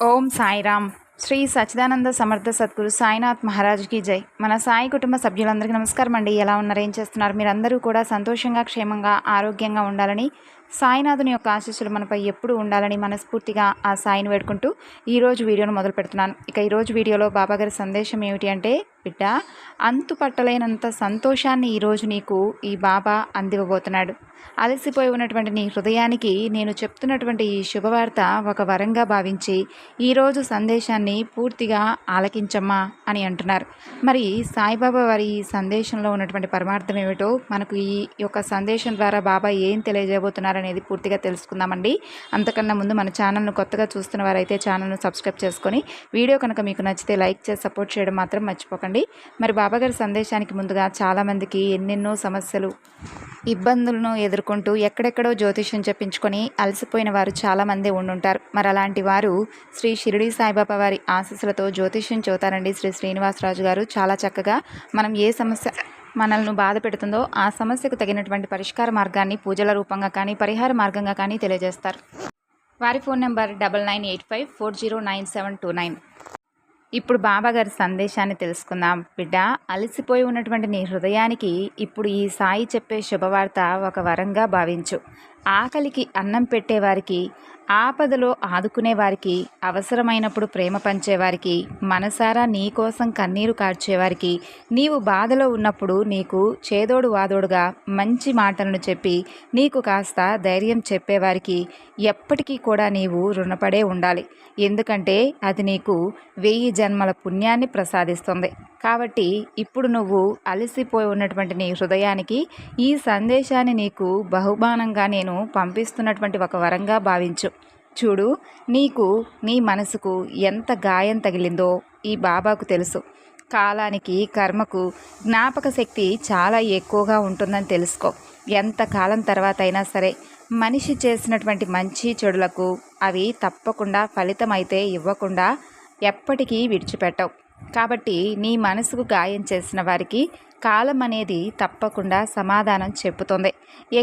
ఓం సాయిరామ్. శ్రీ సచ్చిదానంద సమర్థ సద్గురు సాయినాథ్ మహారాజ్కి జై. మన సాయి కుటుంబ సభ్యులందరికీ నమస్కారం అండి. ఎలా ఉన్నారు, ఏం చేస్తున్నారు? మీరందరూ కూడా సంతోషంగా, క్షేమంగా, ఆరోగ్యంగా ఉండాలని, సాయినాథుని యొక్క ఆశీస్సులు మనపై ఎప్పుడు ఉండాలని మనస్ఫూర్తిగా ఆ సాయిని వేడుకుంటూ ఈరోజు వీడియోను మొదలు పెడుతున్నాను. ఇక ఈరోజు వీడియోలో బాబాగారి సందేశం ఏమిటి అంటే, బిడ్డ, అంతు పట్టలేనంత సంతోషాన్ని ఈరోజు నీకు ఈ బాబా అందివ్వబోతున్నాడు. అలసిపోయి ఉన్నటువంటి నీ హృదయానికి నేను చెప్తున్నటువంటి ఈ శుభవార్త ఒక వరంగా భావించి ఈరోజు సందేశాన్ని పూర్తిగా ఆలకించమ్మా అని అంటున్నారు. మరి సాయిబాబా వారి ఈ సందేశంలో ఉన్నటువంటి పరమార్థం ఏమిటో, మనకు ఈ యొక్క సందేశం ద్వారా బాబా ఏం తెలియజేయబోతున్నారనేది పూర్తిగా తెలుసుకుందామండి. అంతకన్నా ముందు మన ఛానల్ను కొత్తగా చూస్తున్న వారైతే ఛానల్ను సబ్స్క్రైబ్ చేసుకొని, వీడియో కనుక మీకు నచ్చితే లైక్ చేసి సపోర్ట్ చేయడం మాత్రం మర్చిపోకండి. మరి బాబాగారి సందేశానికి ముందుగా చాలామందికి ఎన్నెన్నో సమస్యలు, ఇబ్బందులను ఎదుర్కొంటూ ఎక్కడెక్కడో జ్యోతిష్యం చెప్పించుకొని అలసిపోయిన వారు చాలామంది ఉండుంటారు. మరి అలాంటి వారు శ్రీ షిరిడి సాయిబాబా వారి ఆశీస్సులతో జ్యోతిష్యం చెబుతారండి శ్రీ శ్రీనివాసరాజు గారు. చాలా చక్కగా మనం ఏ సమస్య మనల్ని బాధ పెడుతుందో ఆ సమస్యకు తగినటువంటి పరిష్కార మార్గాన్ని పూజల రూపంగా కానీ, పరిహార మార్గంగా కానీ తెలియజేస్తారు. వారి ఫోన్ నెంబర్ 9985409729. ఇప్పుడు బాబాగారి సందేశాన్ని తెలుసుకుందాం. బిడ్డ, అలసిపోయి ఉన్నటువంటి నీ హృదయానికి ఇప్పుడు ఈ సాయి చెప్పే శుభవార్త ఒక వరంగా భావించు. ఆకలికి అన్నం పెట్టేవారికి, ఆపదలో ఆదుకునేవారికి, అవసరమైనప్పుడు ప్రేమ పంచేవారికి, మనసారా నీ కోసం కన్నీరు కార్చేవారికి, నీవు బాధలో ఉన్నప్పుడు నీకు చేదోడు వాదోడుగా మంచి మాటలను చెప్పి నీకు కాస్త ధైర్యం చెప్పేవారికి ఎప్పటికీ కూడా నీవు రుణపడే ఉండాలి. ఎందుకంటే అది నీకు 1000 జన్మల పుణ్యాన్ని ప్రసాదిస్తుంది. కాబట్టి ఇప్పుడు నువ్వు అలసిపోయి ఉన్నటువంటి నీ హృదయానికి ఈ సందేశాన్ని నీకు బహుమానంగా నేను పంపిస్తున్నటువంటి ఒక వరంగా భావించు. చూడు, నీకు నీ మనసుకు ఎంత గాయం తగిలిందో ఈ బాబాకు తెలుసు. కాలానికి, కర్మకు జ్ఞాపక శక్తి చాలా ఎక్కువగా ఉంటుందని తెలుసుకో. ఎంత కాలం తర్వాత అయినా సరే మనిషి చేసినటువంటి మంచి చెడులకు అవి తప్పకుండా ఫలితం అయితే ఇవ్వకుండా ఎప్పటికీ విడిచిపెట్టవు. కాబట్టి నీ మనసుకు గాయం చేసిన వారికి కాలం అనేది తప్పకుండా సమాధానం చెప్పుతుంది.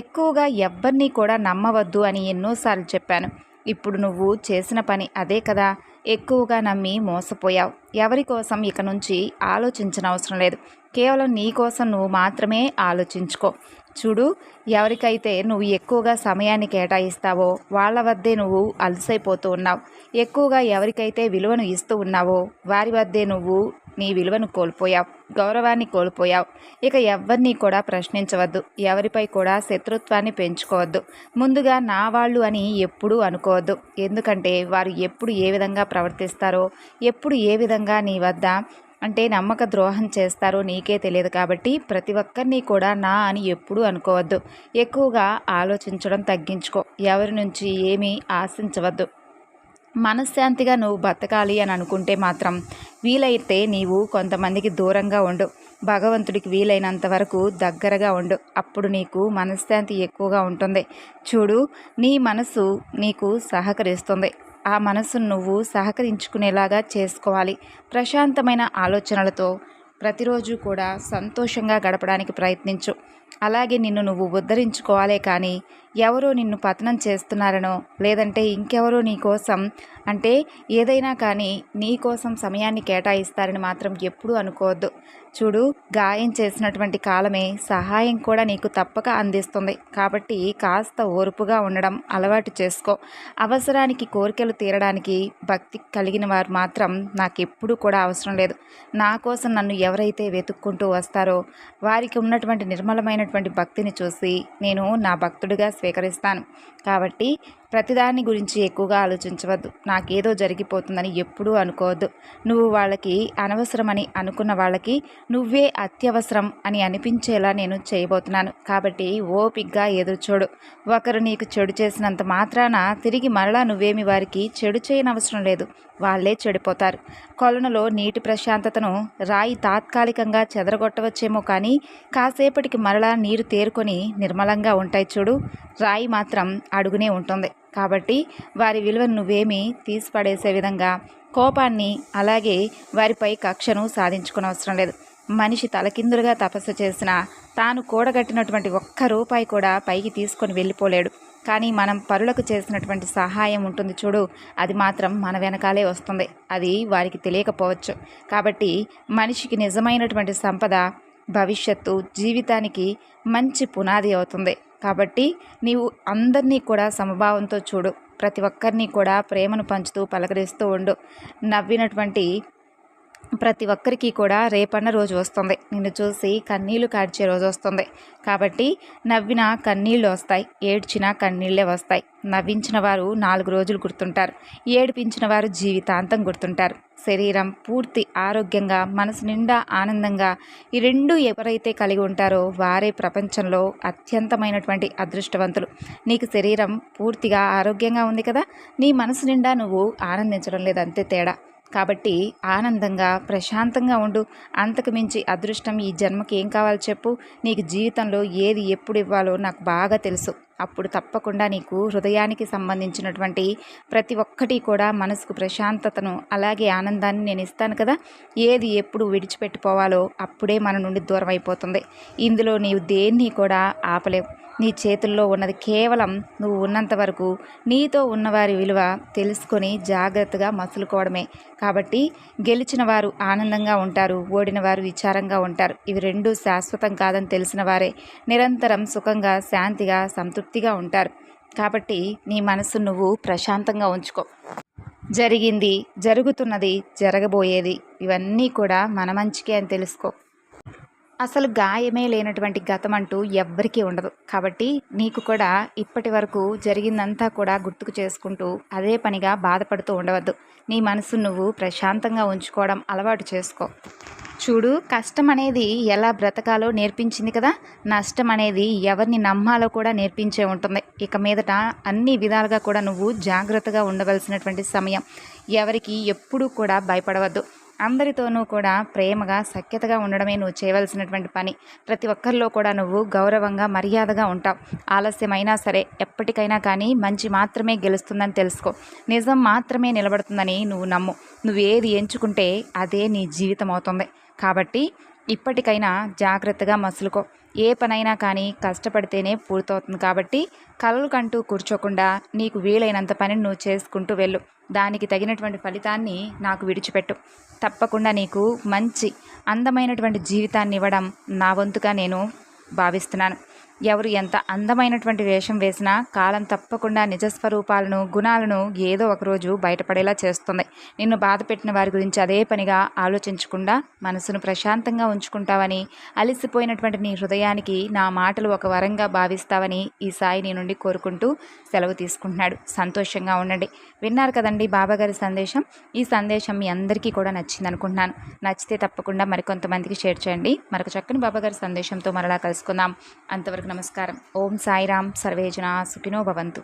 ఎక్కువగా ఎవ్వరినీ కూడా నమ్మవద్దు అని ఎన్నోసార్లు చెప్పాను. ఇప్పుడు నువ్వు చేసిన పని అదే కదా. ఎక్కువగా నమ్మి మోసపోయావు. ఎవరి కోసం ఇక నుంచి ఆలోచించనవసరం లేదు. కేవలం నీ కోసం నువ్వు మాత్రమే ఆలోచించుకో. చూడు, ఎవరికైతే నువ్వు ఎక్కువగా సమయాన్ని కేటాయిస్తావో వాళ్ళ వద్దే నువ్వు అలసైపోతూ ఉన్నావు. ఎక్కువగా ఎవరికైతే విలువను ఇస్తూ ఉన్నావో వారి వద్దే నువ్వు నీ విలువను కోల్పోయావు, గౌరవాన్ని కోల్పోయావు. ఇక ఎవరిని కూడా ప్రశ్నించవద్దు, ఎవరిపై కూడా శత్రుత్వాన్ని పెంచుకోవద్దు. ముందుగా నా వాళ్ళు అని ఎప్పుడూ అనుకోవద్దు. ఎందుకంటే వారు ఎప్పుడు ఏ విధంగా ప్రవర్తిస్తారో, ఎప్పుడు ఏ విధంగా నీ వద్ద నమ్మక ద్రోహం చేస్తారో నీకే తెలియదు. కాబట్టి ప్రతి ఒక్కరిని కూడా నా అని ఎప్పుడూ అనుకోవద్దు. ఎక్కువగా ఆలోచించడం తగ్గించుకో. ఎవరి నుంచి ఏమీ ఆశించవద్దు. మనశ్శాంతిగా నువ్వు బతకాలి అని అనుకుంటే మాత్రం వీలైతే నీవు కొంతమందికి దూరంగా ఉండు. భగవంతుడికి వీలైనంత వరకు దగ్గరగా ఉండు. అప్పుడు నీకు మనశ్శాంతి ఎక్కువగా ఉంటుంది. చూడు, నీ మనసు నీకు సహకరిస్తుంది. ఆ మనసును నువ్వు సహకరించుకునేలాగా చేసుకోవాలి. ప్రశాంతమైన ఆలోచనలతో ప్రతిరోజు కూడా సంతోషంగా గడపడానికి ప్రయత్నించు. అలాగే నిన్ను నువ్వు ఉద్ధరించుకోవాలే కానీ ఎవరో నిన్ను పతనం చేస్తున్నారనో, లేదంటే ఇంకెవరో నీ కోసం ఏదైనా కానీ నీ కోసం సమయాన్ని కేటాయిస్తారని మాత్రం ఎప్పుడూ అనుకోవద్దు. చూడు, గాయం చేసినటువంటి కాలమే సహాయం కూడా నీకు తప్పక అందిస్తుంది. కాబట్టి కాస్త ఓర్పుగా ఉండడం అలవాటు చేసుకో. అవసరానికి, కోరికలు తీరడానికి భక్తి కలిగిన వారు మాత్రం నాకెప్పుడూ కూడా అవసరం లేదు. నా కోసం నన్ను ఎవరైతే వెతుక్కుంటూ వస్తారో వారికి ఉన్నటువంటి నిర్మలమైనటువంటి భక్తిని చూసి నేను నా భక్తుడిగా స్వీకరిస్తాను. కాబట్టి ప్రతిదాని గురించి ఎక్కువగా ఆలోచించవద్దు. నాకేదో జరిగిపోతుందని ఎప్పుడూ అనుకోవద్దు. నువ్వు వాళ్ళకి అనవసరమని అనుకున్న వాళ్ళకి నువ్వే అత్యవసరం అని అనిపించేలా నేను చేయబోతున్నాను. కాబట్టి ఓపిగ్గా ఎదురుచూడు. ఒకరు నీకు చెడు చేసినంత మాత్రాన తిరిగి మరలా నువ్వేమి వారికి చెడు చేయనవసరం లేదు. వాళ్ళే చెడిపోతారు. కొలనులో నీటి ప్రశాంతతను రాయి తాత్కాలికంగా చెదరగొట్టవచ్చేమో కానీ కాసేపటికి మరలా నీరు తేరుకొని నిర్మలంగా ఉంటాయి. చూడు, రాయి మాత్రం అడుగునే ఉంటుంది. కాబట్టి వారి విలువను నువ్వేమీ తీసిపడేసే విధంగా కోపాన్ని, అలాగే వారిపై కక్షను సాధించుకోనవసరం లేదు. మనిషి తలకిందులుగా తపస్సు చేసినా తాను కూడగట్టినటువంటి ఒక్క రూపాయి కూడా పైకి తీసుకొని వెళ్ళిపోలేడు. కానీ మనం పరులకు చేసినటువంటి సహాయం ఉంటుంది చూడు, అది మాత్రం మన వెనకాలే వస్తుంది. అది వారికి తెలియకపోవచ్చు. కాబట్టి మనిషికి నిజమైనటువంటి సంపద భవిష్యత్తు జీవితానికి మంచి పునాది అవుతుంది. కాబట్టి నీవు అందరినీ కూడా సమభావంతో చూడు. ప్రతి ఒక్కరిని కూడా ప్రేమను పంచుతూ పలకరిస్తూ ఉండు. నవ్వినటువంటి ప్రతి ఒక్కరికి కూడా రేపన్న రోజు వస్తుంది. నిన్ను చూసి కన్నీళ్లు కార్చే రోజు వస్తుంది. కాబట్టి నవ్విన కన్నీళ్లు వస్తాయి, ఏడ్చిన కన్నీళ్లే వస్తాయి. నవ్వించిన వారు 4 రోజులు గుర్తుంటారు, ఏడిపించిన వారు జీవితాంతం గుర్తుంటారు. శరీరం పూర్తి ఆరోగ్యంగా, మనసు నిండా ఆనందంగా ఈ రెండు ఎవరైతే కలిగి ఉంటారో వారే ప్రపంచంలో అత్యంతమైనటువంటి అదృష్టవంతులు. నీకు శరీరం పూర్తిగా ఆరోగ్యంగా ఉంది కదా, నీ మనసు నిండా నువ్వు ఆనందించడం లేదు, అంతే తేడా. కాబట్టి ఆనందంగా ప్రశాంతంగా ఉండు. అంతకు మించి అదృష్టం ఈ జన్మకి ఏం కావాలో చెప్పు. నీకు జీవితంలో ఏది ఎప్పుడు ఇవ్వాలో నాకు బాగా తెలుసు. అప్పుడు తప్పకుండా నీకు హృదయానికి సంబంధించినటువంటి ప్రతి ఒక్కటి కూడా మనసుకు ప్రశాంతతను అలాగే ఆనందాన్ని నేను ఇస్తాను కదా. ఏది ఎప్పుడు విడిచిపెట్టిపోవాలో అప్పుడే మన నుండి దూరం అయిపోతుంది. ఇందులో నీవు దేన్ని కూడా ఆపలేవు. నీ చేతుల్లో ఉన్నది కేవలం నువ్వు ఉన్నంత వరకు నీతో ఉన్నవారి విలువ తెలుసుకొని జాగ్రత్తగా మసులుకోవడమే. కాబట్టి గెలిచిన వారు ఆనందంగా ఉంటారు, ఓడిన వారు విచారంగా ఉంటారు. ఇవి రెండూ శాశ్వతం కాదని తెలిసిన వారే నిరంతరం సుఖంగా, శాంతిగా, సంతృప్తిగా ఉంటారు. కాబట్టి నీ మనసు నువ్వు ప్రశాంతంగా ఉంచుకో. జరిగింది, జరుగుతున్నది, జరగబోయేది ఇవన్నీ కూడా మన మంచికే అని తెలుసుకో. అసలు గాయమే లేనటువంటి గతం అంటూ ఎవ్వరికీ ఉండదు. కాబట్టి నీకు కూడా ఇప్పటి వరకు జరిగిందంతా కూడా గుర్తుకు చేసుకుంటూ అదే పనిగా బాధపడుతూ ఉండవద్దు. నీ మనసు నువ్వు ప్రశాంతంగా ఉంచుకోవడం అలవాటు చేసుకో. చూడు, కష్టం అనేది ఎలా బ్రతకాలో నేర్పించింది కదా, నష్టం అనేది ఎవరిని నమ్మాలో కూడా నేర్పించే ఉంటుంది. ఇక మీదట అన్ని విధాలుగా కూడా నువ్వు జాగ్రత్తగా ఉండవలసినటువంటి సమయం. ఎవరికి ఎప్పుడూ కూడా భయపడవద్దు. అందరితోనూ కూడా ప్రేమగా, సఖ్యతగా ఉండడమే నువ్వు చేయవలసినటువంటి పని. ప్రతి ఒక్కరిలో కూడా నువ్వు గౌరవంగా, మర్యాదగా ఉంటావు. ఆలస్యమైనా సరే ఎప్పటికైనా కానీ మంచి మాత్రమే గెలుస్తుందని తెలుసుకో. నిజం మాత్రమే నిలబడుతుందని నువ్వు నమ్ము. నువ్వు ఏది ఎంచుకుంటే అదే నీ జీవితం అవుతుంది. కాబట్టి ఇప్పటికైనా జాగ్రత్తగా మసులుకో. ఏ పనైనా కానీ కష్టపడితేనే పూర్తవుతుంది. కాబట్టి కలలు కంటూ కూర్చోకుండా నీకు వీలైనంత పనిని నువ్వు చేసుకుంటూ వెళ్ళు. దానికి తగినటువంటి ఫలితాన్ని నాకు విడిచిపెట్టు. తప్పకుండా నీకు మంచి అందమైనటువంటి జీవితాన్ని ఇవ్వడం నా వంతుగా నేను భావిస్తున్నాను. ఎవరు ఎంత అందమైనటువంటి వేషం వేసినా కాలం తప్పకుండా నిజస్వరూపాలను, గుణాలను ఏదో ఒకరోజు బయటపడేలా చేస్తుంది. నిన్ను బాధ పెట్టిన వారి గురించి అదే పనిగా ఆలోచించకుండా మనసును ప్రశాంతంగా ఉంచుకుంటావని, అలసిపోయినటువంటి నీ హృదయానికి నా మాటలు ఒక వరంగా భావిస్తావని ఈ సాయి నీ నుండి కోరుకుంటూ సెలవు తీసుకుంటున్నాడు. సంతోషంగా ఉండండి. విన్నారు కదండి బాబాగారి సందేశం. ఈ సందేశం మీ అందరికీ కూడా నచ్చింది అనుకుంటున్నాను. నచ్చితే తప్పకుండా మరికొంతమందికి షేర్ చేయండి. మరొక చక్కని బాబాగారి సందేశంతో మరలా కలుసుకుందాం. అంతవరకు నమస్కారం. ఓం సాయిరాం. సర్వేజన సుఖినో భవంతు.